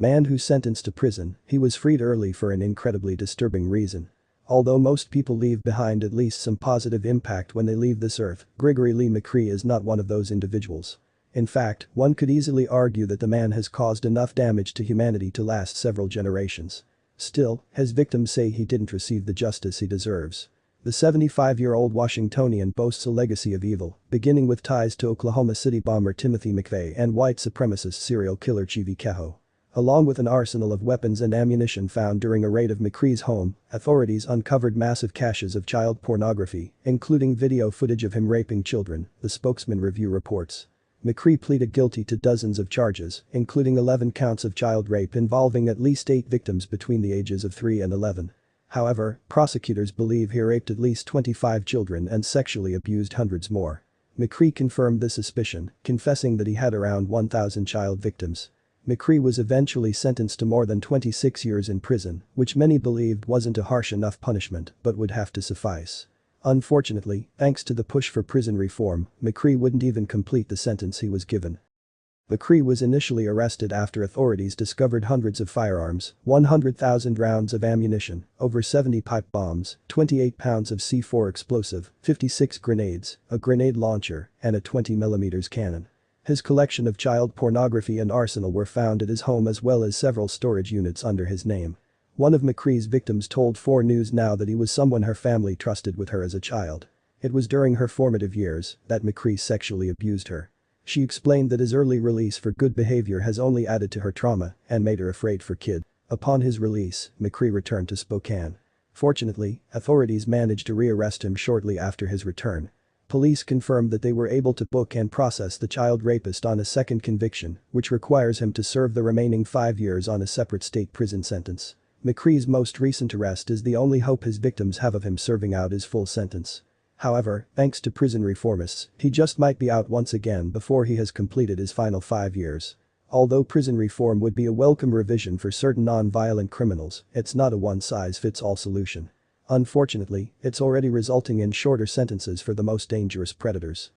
Man who sentenced to prison, he was freed early for an incredibly disturbing reason. Although most people leave behind at least some positive impact when they leave this earth, Gregory Lee McCree is not one of those individuals. In fact, one could easily argue that the man has caused enough damage to humanity to last several generations. Still, his victims say he didn't receive the justice he deserves. The 75-year-old Washingtonian boasts a legacy of evil, beginning with ties to Oklahoma City bomber Timothy McVeigh and white supremacist serial killer Chivi Kehoe. Along with an arsenal of weapons and ammunition found during a raid of McCree's home, authorities uncovered massive caches of child pornography, including video footage of him raping children, the Spokesman Review reports. McCree pleaded guilty to dozens of charges, including 11 counts of child rape involving at least 8 victims between the ages of 3 and 11. However, prosecutors believe he raped at least 25 children and sexually abused hundreds more. McCree confirmed this suspicion, confessing that he had around 1,000 child victims. McCree was eventually sentenced to more than 26 years in prison, which many believed wasn't a harsh enough punishment but would have to suffice. Unfortunately, thanks to the push for prison reform, McCree wouldn't even complete the sentence he was given. McCree was initially arrested after authorities discovered hundreds of firearms, 100,000 rounds of ammunition, over 70 pipe bombs, 28 pounds of C4 explosive, 56 grenades, a grenade launcher, and a 20mm cannon. His collection of child pornography and arsenal were found at his home as well as several storage units under his name. One of McCree's victims told 4 News Now that he was someone her family trusted with her as a child. It was during her formative years that McCree sexually abused her. She explained that his early release for good behavior has only added to her trauma and made her afraid for kid. Upon his release, McCree returned to Spokane. Fortunately, authorities managed to re-arrest him shortly after his return. Police confirmed that they were able to book and process the child rapist on a second conviction, which requires him to serve the remaining 5 years on a separate state prison sentence. McCree's most recent arrest is the only hope his victims have of him serving out his full sentence. However, thanks to prison reformists, he just might be out once again before he has completed his final 5 years. Although prison reform would be a welcome revision for certain non-violent criminals, it's not a one-size-fits-all solution. Unfortunately, it's already resulting in shorter sentences for the most dangerous predators.